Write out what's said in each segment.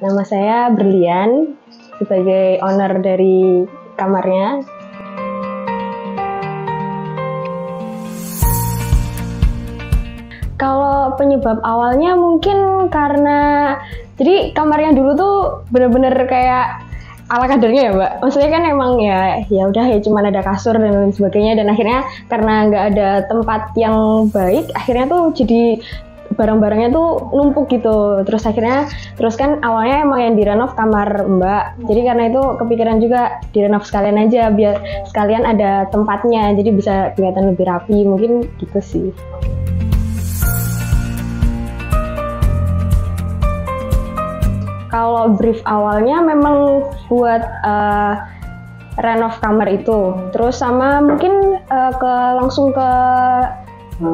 Nama saya Berlian, sebagai owner dari kamarnya. Kalau penyebab awalnya mungkin karena, jadi kamarnya dulu tuh bener-bener kayak ala kadarnya ya Mbak. Maksudnya kan emang ya udah ya cuman ada kasur dan lain sebagainya, dan akhirnya karena nggak ada tempat yang baik, akhirnya tuh jadi barang-barangnya tuh numpuk gitu. Terus kan awalnya emang yang direnov kamar Mbak. Jadi karena itu kepikiran juga direnov sekalian aja biar sekalian ada tempatnya, jadi bisa kelihatan lebih rapi, mungkin gitu sih. Kalau brief awalnya memang buat renov kamar itu, terus sama mungkin langsung ke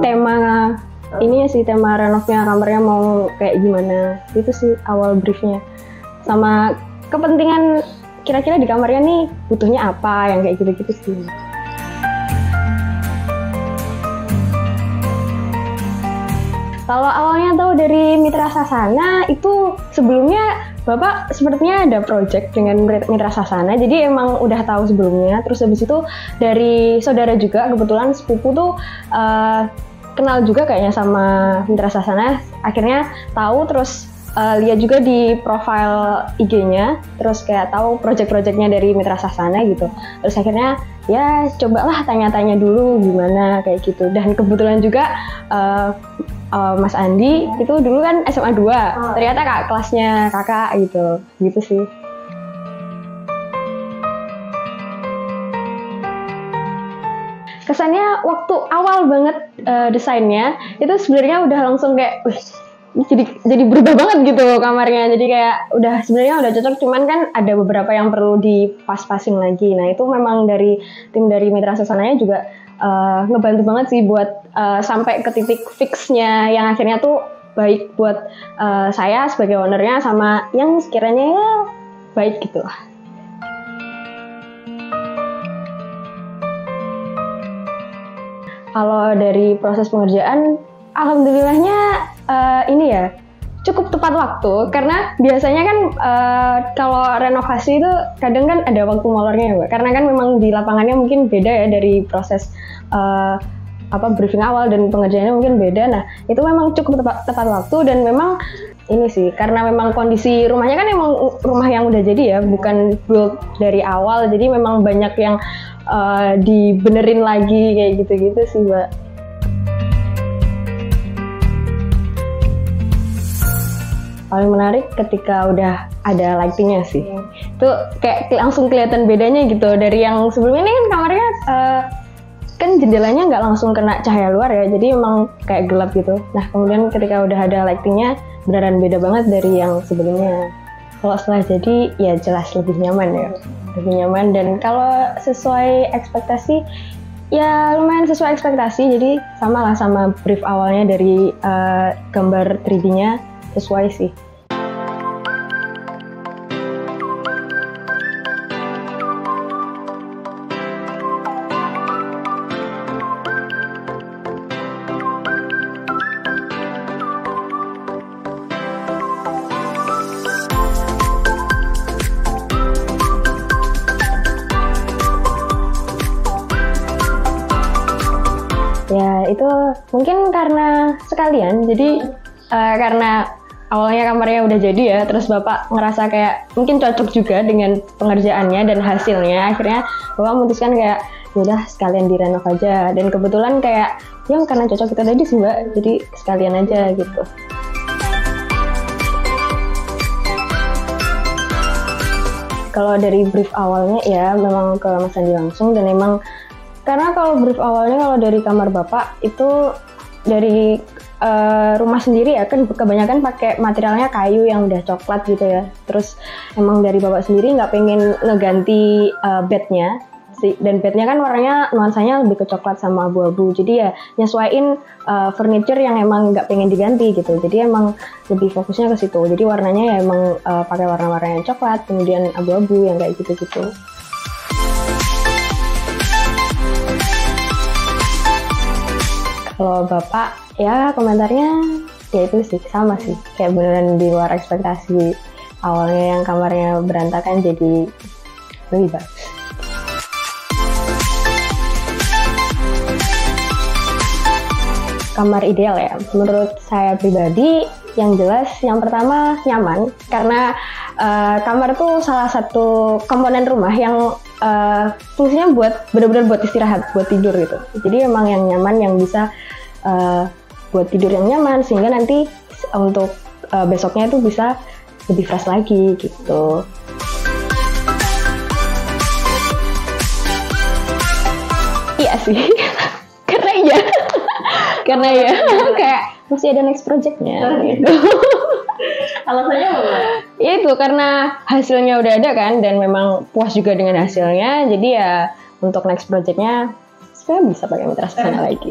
tema ini sih, tema renovnya kamarnya mau kayak gimana, itu sih awal briefnya. Sama kepentingan kira-kira di kamarnya nih butuhnya apa, yang kayak gitu-gitu sih. Kalau awalnya tahu dari Mitra Sasana, itu sebelumnya Bapak sepertinya ada project dengan Mitra Sasana, jadi emang udah tahu sebelumnya. Terus habis itu dari saudara juga, kebetulan sepupu tuh kenal juga kayaknya sama Mitra Sasana, akhirnya tahu, terus lihat juga di profile IG-nya, terus kayak tahu project-projectnya dari Mitra Sasana gitu. Terus akhirnya ya cobalah tanya-tanya dulu gimana kayak gitu. Dan kebetulan juga Mas Andi itu dulu kan SMA 2, ternyata kelasnya kakak gitu sih. Kesannya waktu awal banget desainnya itu sebenarnya udah langsung kayak jadi berubah banget gitu kamarnya. Jadi kayak sebenarnya udah cocok, cuman kan ada beberapa yang perlu dipas-pasin lagi. Nah itu memang dari tim dari Mitra Sasananya juga ngebantu banget sih buat sampai ke titik fixnya yang akhirnya tuh baik buat saya sebagai ownernya sama yang sekiranya ya baik gitu lah. Kalau dari proses pengerjaan, alhamdulillahnya ini ya cukup tepat waktu, karena biasanya kan kalau renovasi itu kadang kan ada waktu molornya ya Mbak, karena kan memang di lapangannya mungkin beda ya dari proses briefing awal dan pengerjaannya mungkin beda. Nah itu memang cukup tepat waktu, dan memang ini sih karena memang kondisi rumahnya kan emang rumah yang udah jadi ya, bukan build dari awal, jadi memang banyak yang dibenerin lagi kayak gitu-gitu sih Mbak. Paling menarik ketika udah ada lightingnya sih. Itu kayak langsung kelihatan bedanya gitu dari yang sebelumnya. Ini kan kamarnya kan jendelanya nggak langsung kena cahaya luar ya, jadi emang kayak gelap gitu. Nah kemudian ketika udah ada lightingnya beneran beda banget dari yang sebelumnya. Kalau setelah jadi ya jelas lebih nyaman ya, lebih nyaman. Dan kalau sesuai ekspektasi ya lumayan sesuai ekspektasi, jadi sama lah sama brief awalnya dari gambar 3D-nya sesuai sih. Ya itu mungkin karena sekalian, jadi karena awalnya kamarnya udah jadi ya, terus Bapak ngerasa kayak mungkin cocok juga dengan pengerjaannya dan hasilnya, akhirnya Bapak memutuskan kayak yaudah sekalian direnov aja. Dan kebetulan kayak yang karena cocok kita tadi sih Mbak, jadi sekalian aja gitu. Kalau dari brief awalnya ya memang ke Mas Andi langsung, dan emang karena kalau brief awalnya kalau dari kamar Bapak itu dari rumah sendiri ya, kan kebanyakan pakai materialnya kayu yang udah coklat gitu ya. Terus emang dari Bapak sendiri nggak pengen ngeganti bednya, dan bednya kan warnanya nuansanya lebih ke coklat sama abu-abu. Jadi ya nyesuaiin furniture yang emang nggak pengen diganti gitu. Jadi emang lebih fokusnya ke situ. Jadi warnanya ya emang pakai warna-warna yang coklat, kemudian abu-abu yang kayak gitu-gitu. Kalau Bapak ya komentarnya ya itu sih sama sih, kayak beneran di luar ekspektasi. awalnya yang kamarnya berantakan jadi lebih bagus. Kamar ideal ya, menurut saya pribadi yang jelas yang pertama nyaman, karena kamar tuh salah satu komponen rumah yang fungsinya buat benar-benar buat istirahat, buat tidur gitu. Jadi emang yang nyaman, yang bisa buat tidur yang nyaman, sehingga nanti untuk besoknya itu bisa lebih fresh lagi gitu. Iya sih, karena ya kayak masih ada next projectnya gitu. Alasannya apa? Ya itu karena hasilnya udah ada kan, dan memang puas juga dengan hasilnya, jadi ya untuk next projectnya saya bisa pakai Mitra Sasana lagi.